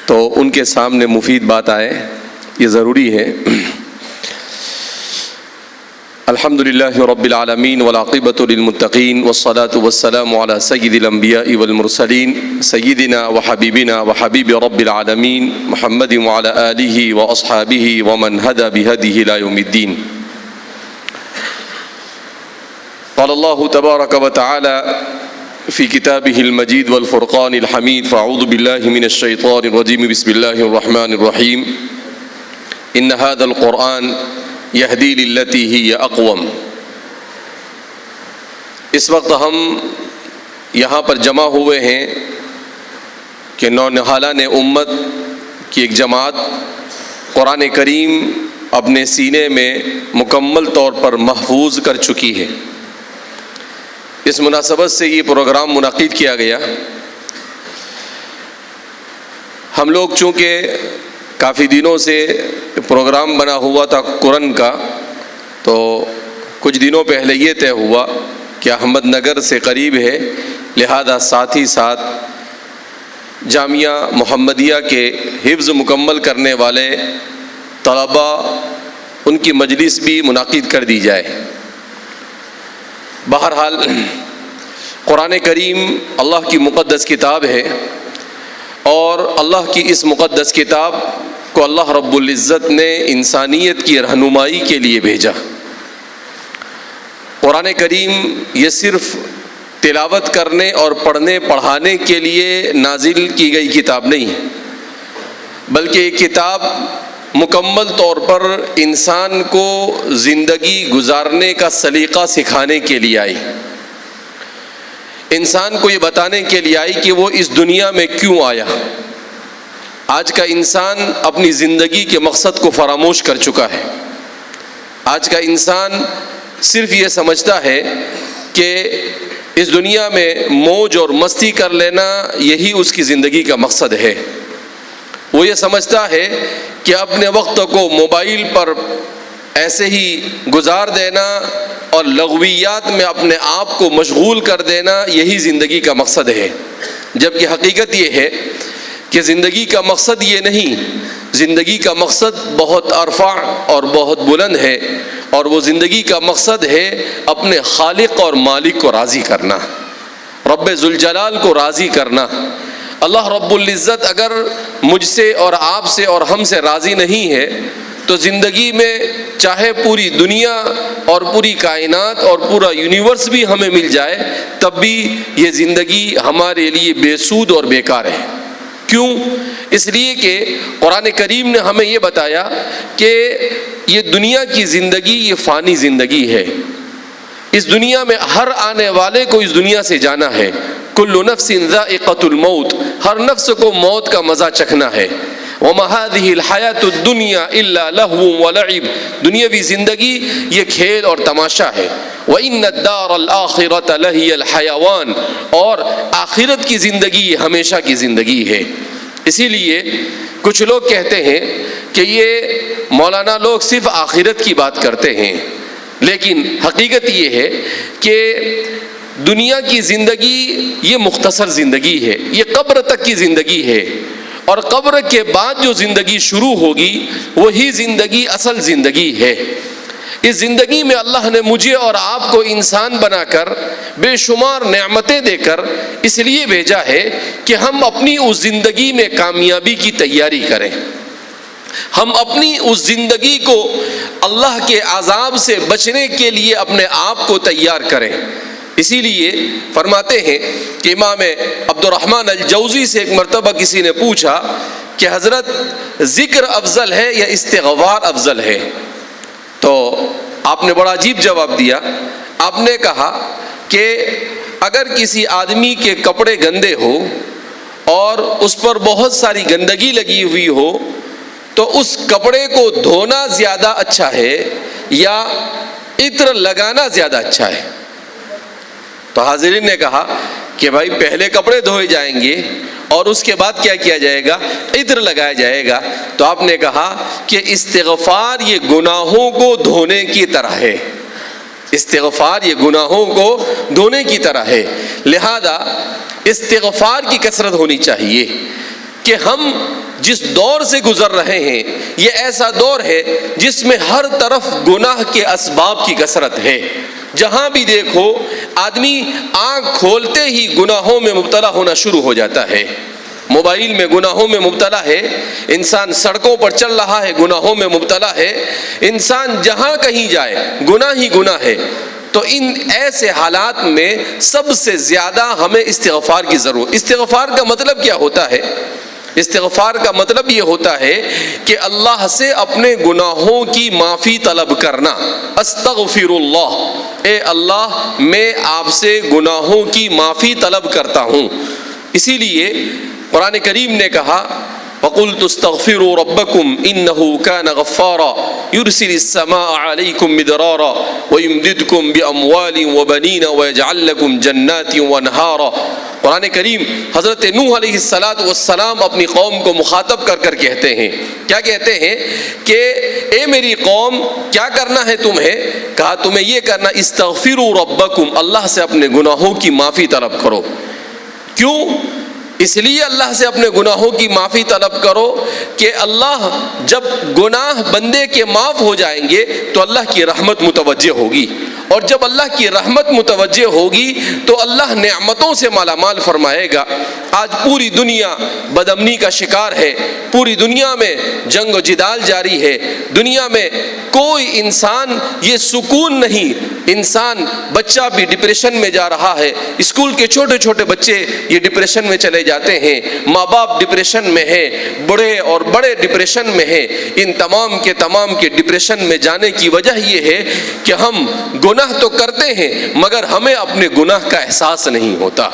تو ان کے سامنے مفید بات آئے، یہ ضروری ہے۔ الحمدللہ رب العالمین والعاقبۃ للمتقین والصلاة والسلام علی سید الانبیاء والمرسلین سیدنا وحبیبنا وحبیب رب العالمین محمد وعلی آلہ واصحابہ ومن ہدی بہدیہ الی یوم الدین۔ قال اللہ تبارک وتعالی فی کتابہ المجید والفرقان الحمید فاعوذ باللہ من الشیطان الرجیم بسم اللہ الرحمن الرحیم ان ھذا القرآن یہدی للتی ہی اقوم۔ اس وقت ہم یہاں پر جمع ہوئے ہیں کہ نونہالان امت کی ایک جماعت قرآن کریم اپنے سینے میں مکمل طور پر محفوظ کر چکی ہے۔ اس مناسبت سے یہ پروگرام منعقد کیا گیا۔ ہم لوگ چونکہ کافی دنوں سے پروگرام بنا ہوا تھا قرآن کا، تو کچھ دنوں پہلے یہ طے ہوا کہ احمد نگر سے قریب ہے، لہذا ساتھ ہی ساتھ جامعہ محمدیہ کے حفظ مکمل کرنے والے طلباء ان کی مجلس بھی منعقد کر دی جائے۔ بہرحال قرآن کریم اللہ کی مقدس کتاب ہے، اور اللہ کی اس مقدس کتاب کو اللہ رب العزت نے انسانیت کی رہنمائی کے لیے بھیجا۔ قرآن کریم یہ صرف تلاوت کرنے اور پڑھنے پڑھانے کے لیے نازل کی گئی کتاب نہیں، بلکہ یہ کتاب مکمل طور پر انسان کو زندگی گزارنے کا سلیقہ سکھانے کے لیے آئی، انسان کو یہ بتانے کے لیے آئی کہ وہ اس دنیا میں کیوں آیا۔ آج کا انسان اپنی زندگی کے مقصد کو فراموش کر چکا ہے۔ آج کا انسان صرف یہ سمجھتا ہے کہ اس دنیا میں موج اور مستی کر لینا یہی اس کی زندگی کا مقصد ہے۔ وہ یہ سمجھتا ہے کہ اپنے وقت کو موبائل پر ایسے ہی گزار دینا اور لغویات میں اپنے آپ کو مشغول کر دینا یہی زندگی کا مقصد ہے، جبکہ حقیقت یہ ہے کہ زندگی کا مقصد یہ نہیں، زندگی کا مقصد بہت ارفع اور بہت بلند ہے، اور وہ زندگی کا مقصد ہے اپنے خالق اور مالک کو راضی کرنا، رب ذوالجلال کو راضی کرنا۔ اللہ رب العزت اگر مجھ سے اور آپ سے اور ہم سے راضی نہیں ہے تو زندگی میں چاہے پوری دنیا اور پوری کائنات اور پورا یونیورس بھی ہمیں مل جائے، تب بھی یہ زندگی ہمارے لیے بے سود اور بیکار ہے۔ کیوں؟ اس لیے کہ قرآن کریم نے ہمیں یہ بتایا کہ یہ دنیا کی زندگی یہ فانی زندگی ہے۔ اس دنیا میں ہر آنے والے کو اس دنیا سے جانا ہے۔ کل نفس ذائقۃ الموت، ہر نفس کو موت کا مزہ چکھنا ہے۔ وما هذه الحیاۃ الدنیا الا لہو ولعب، دنیاوی زندگی یہ کھیل اور تماشا ہے۔ وان الدار الاخرۃ لہی الحیوان، اور آخرت کی زندگی یہ ہمیشہ کی زندگی ہے۔ اسی لیے کچھ لوگ کہتے ہیں کہ یہ مولانا لوگ صرف آخرت کی بات کرتے ہیں، لیکن حقیقت یہ ہے کہ دنیا کی زندگی یہ مختصر زندگی ہے، یہ قبر تک کی زندگی ہے، اور قبر کے بعد جو زندگی شروع ہوگی وہی زندگی اصل زندگی ہے۔ اس زندگی میں اللہ نے مجھے اور آپ کو انسان بنا کر بے شمار نعمتیں دے کر اس لیے بھیجا ہے کہ ہم اپنی اس زندگی میں کامیابی کی تیاری کریں، ہم اپنی اس زندگی کو اللہ کے عذاب سے بچنے کے لیے اپنے آپ کو تیار کریں۔ اسی لیے فرماتے ہیں کہ امام عبد الرحمن الجوزی سے ایک مرتبہ کسی نے پوچھا کہ حضرت ذکر افضل ہے یا استغفار افضل ہے؟ تو آپ نے بڑا عجیب جواب دیا۔ آپ نے کہا کہ اگر کسی آدمی کے کپڑے گندے ہو اور اس پر بہت ساری گندگی لگی ہوئی ہو تو اس کپڑے کو دھونا زیادہ اچھا ہے یا عطر لگانا زیادہ اچھا ہے؟ تو حاضرین نے کہا کہ بھائی پہلے کپڑے دھوئے جائیں گے اور اس کے بعد کیا کیا جائے گا؟ عطر لگایا جائے گا۔ تو آپ نے کہا کہ استغفار یہ گناہوں کو دھونے کی طرح ہے، استغفار یہ گناہوں کو دھونے کی طرح ہے، لہذا استغفار کی کثرت ہونی چاہیے کہ ہم جس دور سے گزر رہے ہیں یہ ایسا دور ہے جس میں ہر طرف گناہ کے اسباب کی کثرت ہے. جہاں بھی دیکھو آدمی آنکھ کھولتے ہی گناہوں میں مبتلا ہونا شروع ہو جاتا ہے. موبائل میں گناہوں میں مبتلا ہے، انسان سڑکوں پر چل رہا ہے گناہوں میں مبتلا ہے، انسان جہاں کہیں جائے گناہ ہی گناہ ہے. تو ان ایسے حالات میں سب سے زیادہ ہمیں استغفار کی ضرورت. استغفار کا مطلب کیا ہوتا ہے؟ استغفار کا مطلب یہ ہوتا ہے کہ اللہ سے اپنے گناہوں کی معافی طلب کرنا. استغفر اللہ، اے اللہ میں آپ سے گناہوں کی معافی طلب کرتا ہوں. اسی لیے قرآن کریم نے کہا وَقُلْتُ اسْتَغْفِرُوا رَبَّكُمْ إِنَّهُ كَانَ غَفَّارًا يُرْسِلِ السَّمَاءَ عَلَيْكُمْ مِدْرَارًا وَيُمْدِدْكُمْ بِأَمْوَالٍ وَبَنِينَ وَيَجْعَلْ لَكُمْ جَنَّاتٍ وَأَنْهَارًا. قرآن کریم حضرت نوح علیہ السلام اپنی قوم کو مخاطب کر کر کہتے ہیں، کیا کہتے ہیں کہ اے میری قوم کیا کرنا ہے تمہیں؟ کہا تمہیں یہ کرنا استغفروا ربکم، اللہ سے اپنے گناہوں کی معافی طلب کرو. کیوں؟ اس لیے اللہ سے اپنے گناہوں کی معافی طلب کرو کہ اللہ جب گناہ بندے کے معاف ہو جائیں گے تو اللہ کی رحمت متوجہ ہوگی، اور جب اللہ کی رحمت متوجہ ہوگی تو اللہ نعمتوں سے مالا مال فرمائے گا. آج پوری دنیا بدامنی کا شکار ہے، پوری دنیا میں جنگ و جدال جاری ہے، دنیا میں کوئی انسان یہ سکون نہیں. انسان بچہ بھی ڈپریشن میں جا رہا ہے، اسکول کے چھوٹے چھوٹے بچے یہ ڈپریشن میں چلے جاتے ہیں، ماں باپ ڈپریشن میں ہیں، بڑے اور بڑے ڈپریشن میں ہیں. ان تمام کے ڈپریشن میں جانے کی وجہ یہ ہے کہ ہم گناہ تو کرتے ہیں مگر ہمیں اپنے گناہ کا احساس نہیں ہوتا.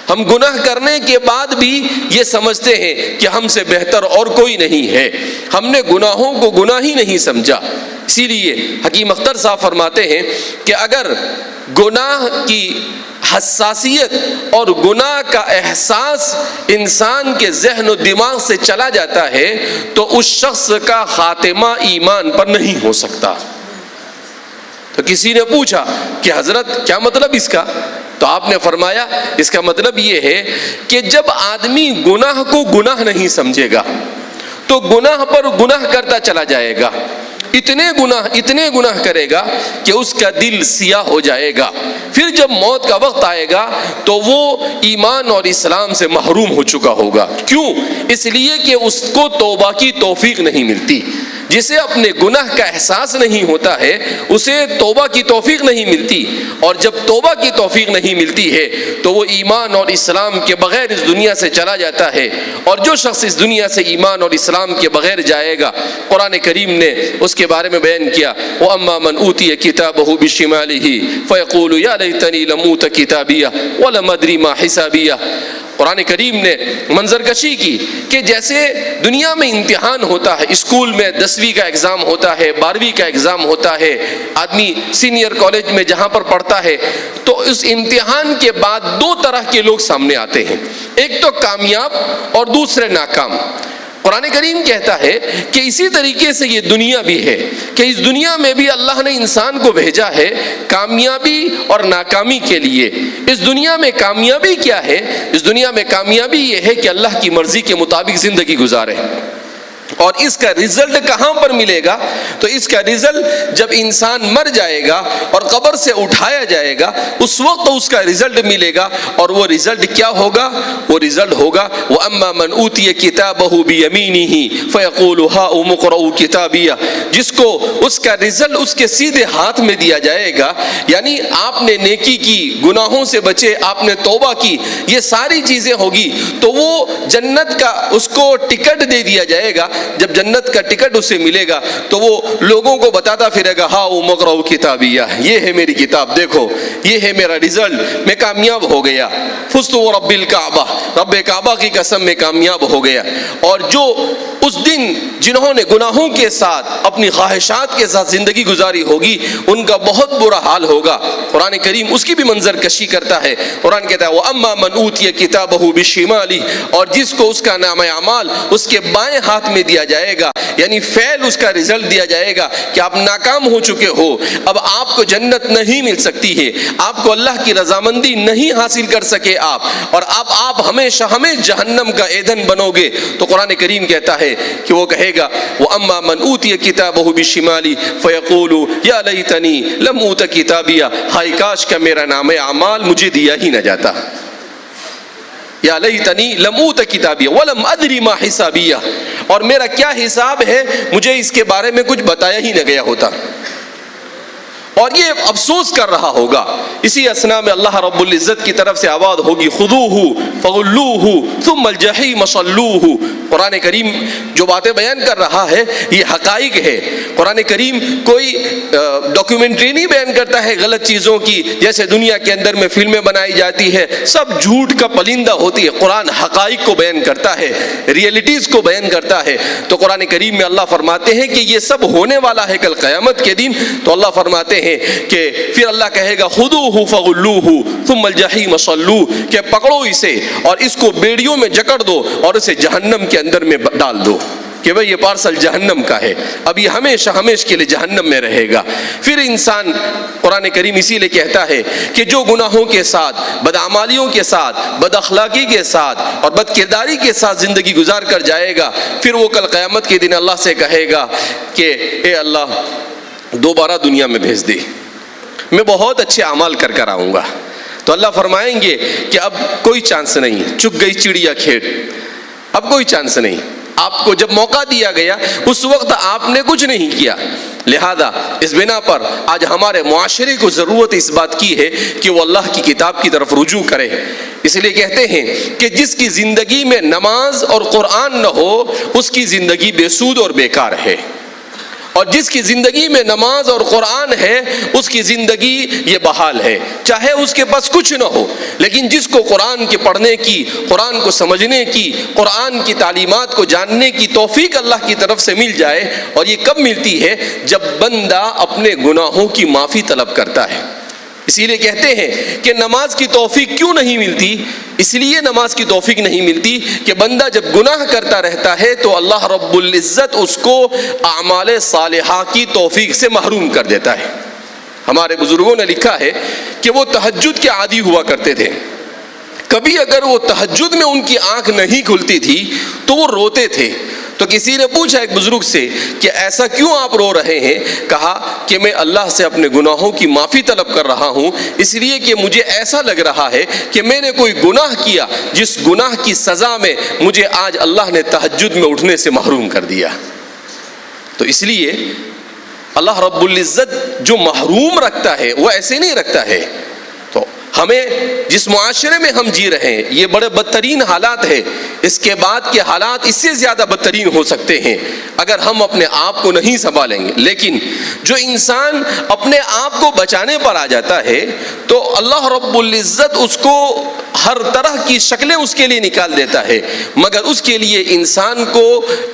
ہم گناہ کرنے کے بعد بھی یہ سمجھتے ہیں کہ ہم سے بہتر اور کوئی نہیں ہے. ہم نے گناہوں کو گناہ ہی نہیں سمجھا. اسی لیے حکیم اختر صاحب فرماتے ہیں کہ اگر گناہ کی حساسیت اور گناہ کا احساس انسان کے ذہن و دماغ سے چلا جاتا ہے تو اس شخص کا خاتمہ ایمان پر نہیں ہو سکتا. تو کسی نے پوچھا کہ حضرت کیا مطلب اس کا؟ تو آپ نے فرمایا اس کا مطلب یہ ہے کہ جب آدمی گناہ کو گناہ نہیں سمجھے گا تو گناہ پر گناہ کرتا چلا جائے گا، اتنے گناہ کرے گا کہ اس کا دل سیاہ ہو جائے گا. پھر جب موت کا وقت آئے گا تو وہ ایمان اور اسلام سے محروم ہو چکا ہوگا. کیوں؟ اس لیے کہ اس کو توبہ کی توفیق نہیں ملتی. جسے اپنے گناہ کا احساس نہیں ہوتا ہے اسے توبہ کی توفیق نہیں ملتی، اور جب توبہ کی توفیق نہیں ملتی ہے تو وہ ایمان اور اسلام کے بغیر اس دنیا سے چلا جاتا ہے. اور جو شخص اس دنیا سے ایمان اور اسلام کے بغیر جائے گا قرآن کریم نے اس کے بارے میں بیان کیا وَأَمَّا مَنْ أُوتِيَ كِتَابَهُ بِشِمَالِهِ فَيَقُولُ يَا لَيْتَنِي لَمْ أُوتَ كِتَابِيَهْ وَلَمْ أَدْرِ مَا حِسَابِيَهْ. قرآن کریم نے منظر کشی کی کہ جیسے دنیا میں امتحان ہوتا ہے، اسکول میں 10ویں کا ایگزام ہوتا ہے، 12ویں کا ایگزام ہوتا ہے، آدمی سینئر کالج میں جہاں پر پڑھتا ہے تو اس امتحان کے بعد 2 طرح کے لوگ سامنے آتے ہیں، ایک تو کامیاب اور دوسرے ناکام. قرآن کریم کہتا ہے کہ اسی طریقے سے یہ دنیا بھی ہے کہ اس دنیا میں بھی اللہ نے انسان کو بھیجا ہے کامیابی اور ناکامی کے لیے. اس دنیا میں کامیابی کیا ہے؟ اس دنیا میں کامیابی یہ ہے کہ اللہ کی مرضی کے مطابق زندگی گزارے. اور اس کا رزلٹ کہاں پر ملے گا؟ تو اس کا رزلٹ جب انسان مر جائے گا اور قبر سے اٹھایا جائے گا اس وقت اس کا رزلٹ ملے گا. اور وہ رزلٹ کیا ہوگا؟ وہ رزلٹ ہوگا وَأَمَّا مَنْ أُوتِيَ كِتَابَهُ بِيَمِينِهِ فَيَقُولُ هَاؤُمُ اقْرَءُوا كِتَابِيَهْ. جس کو اس کا رزلٹ اس کے سیدھے ہاتھ میں دیا جائے گا، یعنی آپ نے نیکی کی، گناہوں سے بچے، آپ نے توبہ کی، یہ ساری چیزیں ہوگی تو وہ جنت کا اس کو ٹکٹ دے دیا جائے گا. جب جنت کا ٹکٹ اسے ملے گا تو وہ لوگوں کو بتاتا پھرے گا ہاؤ مقرؤ کتابیہ، یہ ہے میری کتاب، دیکھو یہ ہے میرا رزلٹ، میں کامیاب ہو گیا. فزت ورب الکعبہ، رب کعبہ کی قسم میں کامیاب ہو گیا. اور جو اس دن جنہوں نے گناہوں کے ساتھ اپنی خواہشات کے ساتھ زندگی گزاری ہوگی ان کا بہت برا حال ہوگا. قرآن کریم اس کی بھی منظر کشی کرتا ہے. قرآن کہتا ہے وَأَمَّا مَنْ أُوتِيَ كِتَابَهُ بِشِمَالِهِ، اور جس کو اس کا نام اعمال اس کے بائیں ہاتھ میں دیا دیا جائے گا، یعنی فعل اس کا رزلٹ دیا جائے گا کہ آپ ناکام ہو چکے ہو، اب آپ کو جنت نہیں مل سکتی ہے، آپ کو اللہ کی رضامندی نہیں حاصل کر سکے آپ، اور اب آپ ہمیشہ جہنم کا ایندھن بنو گے۔ تو قرآن کریم کہتا ہے کہ وہ کہے گا وَأَمَّا مَنْ أُوتِيَ كِتَابَهُ بِالشِّمَالِ فَيَقُولُ يَا لَيْتَنِي لَمْ أُوتَ كِتَابِيَهْ، ہائے کاش کہ میرا نام اعمال مجھے دیا ہی نہ جاتا، یا لیتنی لم اوت کتابیہ ولم ادری ما حسابیہ، اور میرا کیا حساب ہے مجھے اس کے بارے میں کچھ بتایا ہی نہ گیا ہوتا، اور یہ افسوس کر رہا ہوگا۔ اسی اثناء میں اللہ رب العزت کی طرف سے آواز ہوگی خذوہ فغلوہ ثم الجحیم صلوہ۔ قرآن کریم جو باتیں بیان کر رہا ہے یہ حقائق ہے۔ قرآن کریم کوئی ڈاکیومنٹری نہیں بیان کرتا ہے غلط چیزوں کی، جیسے دنیا کے اندر میں فلمیں بنائی جاتی ہے، سب جھوٹ کا پلندہ ہوتی ہے۔ قرآن حقائق کو بیان کرتا ہے، ریئلٹیز کو بیان کرتا ہے۔ تو قرآن کریم میں اللہ فرماتے ہیں کہ یہ سب ہونے والا ہے کل قیامت کے دن۔ تو اللہ فرماتے ہیں کہ پھر اللہ کہے گا خذوہ فغلوہ ثم الجحیم صلوہ، کہ پکڑو اسے اور اس کو بیڑیوں میں جکڑ دو اور اسے جہنم کے اندر میں ڈال دو، کہ بھئی یہ پارسل جہنم کا ہے، اب یہ ہمیشہ کے لیے جہنم میں رہے گا۔ پھر انسان، قرآن کریم اسی لیے کہتا ہے کہ جو گناہوں کے ساتھ، بدعمالیوں کے ساتھ، بد اخلاقی کے ساتھ اور بد کرداری کے ساتھ زندگی گزار کر جائے گا، پھر وہ کل قیامت کے دن اللہ سے کہے گا کہ اے اللہ دوبارہ دنیا میں بھیج دے، میں بہت اچھے اعمال کر کر آؤں گا۔ تو اللہ فرمائیں گے کہ اب کوئی چانس نہیں، چک گئی چڑیا کھیت، اب کوئی چانس نہیں۔ آپ کو جب موقع دیا گیا اس وقت آپ نے کچھ نہیں کیا، لہذا اس بنا پر آج ہمارے معاشرے کو ضرورت اس بات کی ہے کہ وہ اللہ کی کتاب کی طرف رجوع کرے۔ اس لیے کہتے ہیں کہ جس کی زندگی میں نماز اور قرآن نہ ہو اس کی زندگی بے سود اور بیکار ہے، اور جس کی زندگی میں نماز اور قرآن ہے اس کی زندگی یہ بحال ہے، چاہے اس کے پاس کچھ نہ ہو، لیکن جس کو قرآن کے پڑھنے کی، قرآن کو سمجھنے کی، قرآن کی تعلیمات کو جاننے کی توفیق اللہ کی طرف سے مل جائے، اور یہ کب ملتی ہے؟ جب بندہ اپنے گناہوں کی معافی طلب کرتا ہے۔ اسی لیے کہتے ہیں کہ نماز کی توفیق کیوں نہیں ملتی؟ اس لیے نماز کی توفیق نہیں ملتی کہ بندہ جب گناہ کرتا رہتا ہے تو اللہ رب العزت اس کو اعمال صالحہ کی توفیق سے محروم کر دیتا ہے۔ ہمارے بزرگوں نے لکھا ہے کہ وہ تہجد کے عادی ہوا کرتے تھے، کبھی اگر وہ تہجد میں ان کی آنکھ نہیں کھلتی تھی تو وہ روتے تھے۔ تو کسی نے پوچھا ایک بزرگ سے کہ ایسا کیوں آپ رو رہے ہیں؟ کہا کہ میں اللہ سے اپنے گناہوں کی معافی طلب کر رہا ہوں، اس لیے کہ مجھے ایسا لگ رہا ہے کہ میں نے کوئی گناہ کیا جس گناہ کی سزا میں مجھے آج اللہ نے تہجد میں اٹھنے سے محروم کر دیا۔ تو اس لیے اللہ رب العزت جو محروم رکھتا ہے وہ ایسے نہیں رکھتا ہے۔ تو ہمیں جس معاشرے میں ہم جی رہے ہیں یہ بڑے بدترین حالات ہے، اس کے بعد کے حالات اس سے زیادہ بدترین ہو سکتے ہیں اگر ہم اپنے آپ کو نہیں سنبھالیں گے۔ لیکن جو انسان اپنے آپ کو بچانے پر آ جاتا ہے تو اللہ رب العزت اس کو ہر طرح کی شکلیں اس کے لیے نکال دیتا ہے، مگر اس کے لیے انسان کو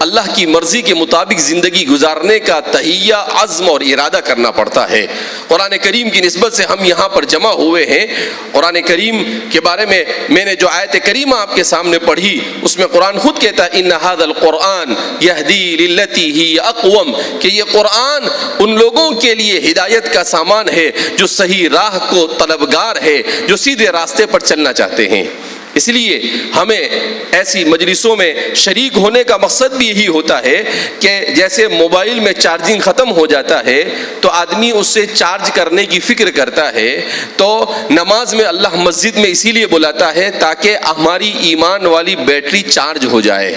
اللہ کی مرضی کے مطابق زندگی گزارنے کا تہیہ، عزم اور ارادہ کرنا پڑتا ہے۔ قرآن کریم کی نسبت سے ہم یہاں پر جمع ہوئے ہیں۔ قرآن کریم کے بارے میں نے جو آیت کریمہ آپ کے سامنے پڑھی اس میں قرآن خود کہتا ہے ان ھذا القرآن یہدی للتی ہی اقوم، کہ یہ قرآن ان لوگوں کے لیے ہدایت کا سامان ہے جو صحیح راہ کو طلبگار ہے، جو سیدھے راستے پر چلنا چاہتے ہیں۔ اس لیے ہمیں ایسی مجلسوں میں شریک ہونے کا مقصد بھی یہی ہوتا ہے کہ جیسے موبائل میں چارجنگ ختم ہو جاتا ہے تو آدمی اس سے چارج کرنے کی فکر کرتا ہے، تو نماز میں اللہ مسجد میں اسی لیے بلاتا ہے تاکہ ہماری ایمان والی بیٹری چارج ہو جائے۔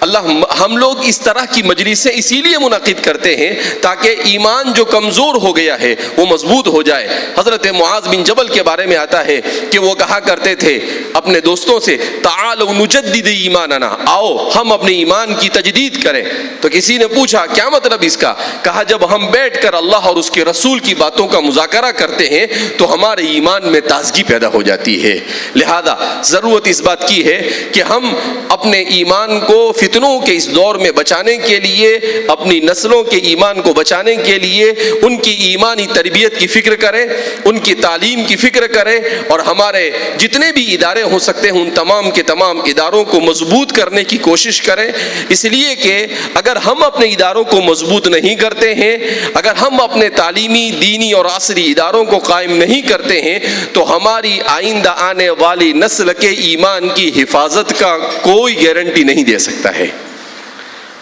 اللہ ہم لوگ اس طرح کی مجلسیں اسی لیے منعقد کرتے ہیں تاکہ ایمان جو کمزور ہو گیا ہے وہ مضبوط ہو جائے۔ حضرت معاذ بن جبل کے بارے میں آتا ہے کہ وہ کہا کرتے تھے اپنے دوستوں سے تعالوا نجدد ایماننا، آؤ ہم اپنے ایمان کی تجدید کریں۔ تو کسی نے پوچھا کیا مطلب اس کا؟ کہا جب ہم بیٹھ کر اللہ اور اس کے رسول کی باتوں کا مذاکرہ کرتے ہیں تو ہمارے ایمان میں تازگی پیدا ہو جاتی ہے۔ لہذا ضرورت اس بات کی ہے کہ ہم اپنے ایمان کو فتنوں کے اس دور میں بچانے کے لیے، اپنی نسلوں کے ایمان کو بچانے کے لیے ان کی ایمانی تربیت کی فکر کریں، ان کی تعلیم کی فکر کریں، اور ہمارے جتنے بھی ادارے ہو سکتے ہیں ان تمام کے تمام اداروں کو مضبوط کرنے کی کوشش کریں، اس لیے کہ اگر ہم اپنے اداروں کو مضبوط نہیں کرتے ہیں، اگر ہم اپنے تعلیمی، دینی اور عصری اداروں کو قائم نہیں کرتے ہیں، تو ہماری آئندہ آنے والی نسل کے ایمان کی حفاظت کا کوئی گارنٹی نہیں دے سکتا ہے۔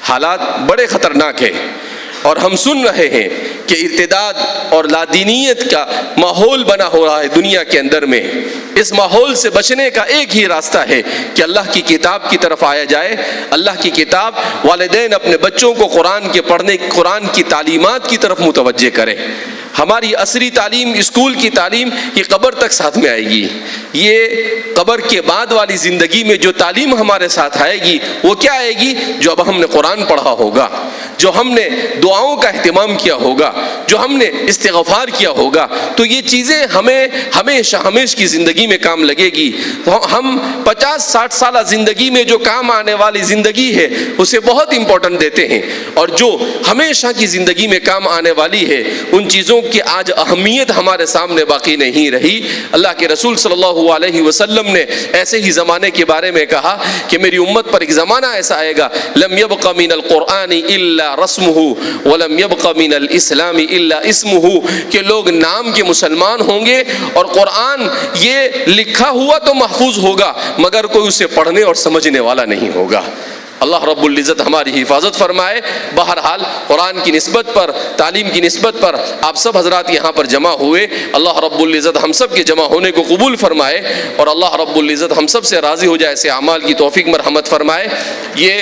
حالات بڑے خطرناک ہیں، اور ہم سن رہے ہیں کہ ارتداد اور لادینیت کا ماحول بنا ہو رہا ہے دنیا کے اندر میں۔ اس ماحول سے بچنے کا ایک ہی راستہ ہے کہ اللہ کی کتاب کی طرف آیا جائے۔ اللہ کی کتاب، والدین اپنے بچوں کو قرآن کے پڑھنے، قرآن کی تعلیمات کی طرف متوجہ کریں۔ ہماری عصری تعلیم، اسکول کی تعلیم، یہ قبر تک ساتھ میں آئے گی۔ یہ قبر کے بعد والی زندگی میں جو تعلیم ہمارے ساتھ آئے گی وہ کیا آئے گی؟ جو اب ہم نے قرآن پڑھا ہوگا، جو ہم نے دعاؤں کا اہتمام کیا ہوگا، جو ہم نے استغفار کیا ہوگا، تو یہ چیزیں ہمیں ہمیشہ کی زندگی میں کام لگے گی۔ ہم 50-60 سالہ زندگی میں جو کام آنے والی زندگی ہے اسے بہت امپورٹنٹ دیتے ہیں، اور جو ہمیشہ کی زندگی میں کام آنے والی ہے ان چیزوں کی آج اہمیت ہمارے سامنے باقی نہیں رہی۔ اللہ کے رسول صلی اللہ علیہ وسلم نے ایسے ہی زمانے کے بارے میں کہا کہ میری امت پر ایک زمانہ ایسا آئے گا، لم يبق من القرآن الا رسمه ولم يبق من الاسلام الا اسمه، کہ لوگ نام کے مسلمان ہوں گے اور قرآن یہ لکھا ہوا تو محفوظ ہوگا مگر کوئی اسے پڑھنے اور سمجھنے والا نہیں ہوگا۔ اللہ رب العزت ہماری حفاظت فرمائے۔ بہرحال قرآن کی نسبت پر، تعلیم کی نسبت پر آپ سب حضرات یہاں پر جمع ہوئے، اللہ رب العزت ہم سب کے جمع ہونے کو قبول فرمائے، اور اللہ رب العزت ہم سب سے راضی ہو جائے، ایسے اعمال کی توفیق مرحمت فرمائے۔ یہ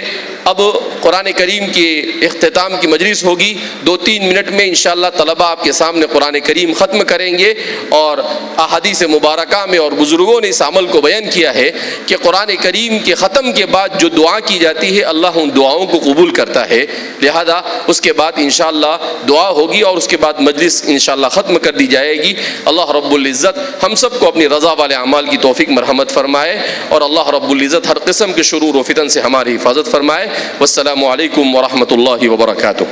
اب قرآن کریم کی اختتام کی مجلس ہوگی، 2-3 منٹ میں انشاءاللہ طلبہ آپ کے سامنے قرآن کریم ختم کریں گے، اور احادیث مبارکہ میں اور بزرگوں نے اس عمل کو بیان کیا ہے کہ قرآن کریم کے ختم کے بعد جو دعا کی جاتی ہے اللہ ان دعاؤں کو قبول کرتا ہے، لہذا اس کے بعد انشاءاللہ دعا ہوگی اور اس کے بعد مجلس انشاءاللہ ختم کر دی جائے گی۔ اللہ رب العزت ہم سب کو اپنی رضا والے اعمال کی توفیق مرحمت فرمائے، اور اللہ رب العزت ہر قسم کے شرور و فتن سے ہماری حفاظت فرمائے۔ والسلام علیکم ورحمۃ اللہ وبرکاتہ۔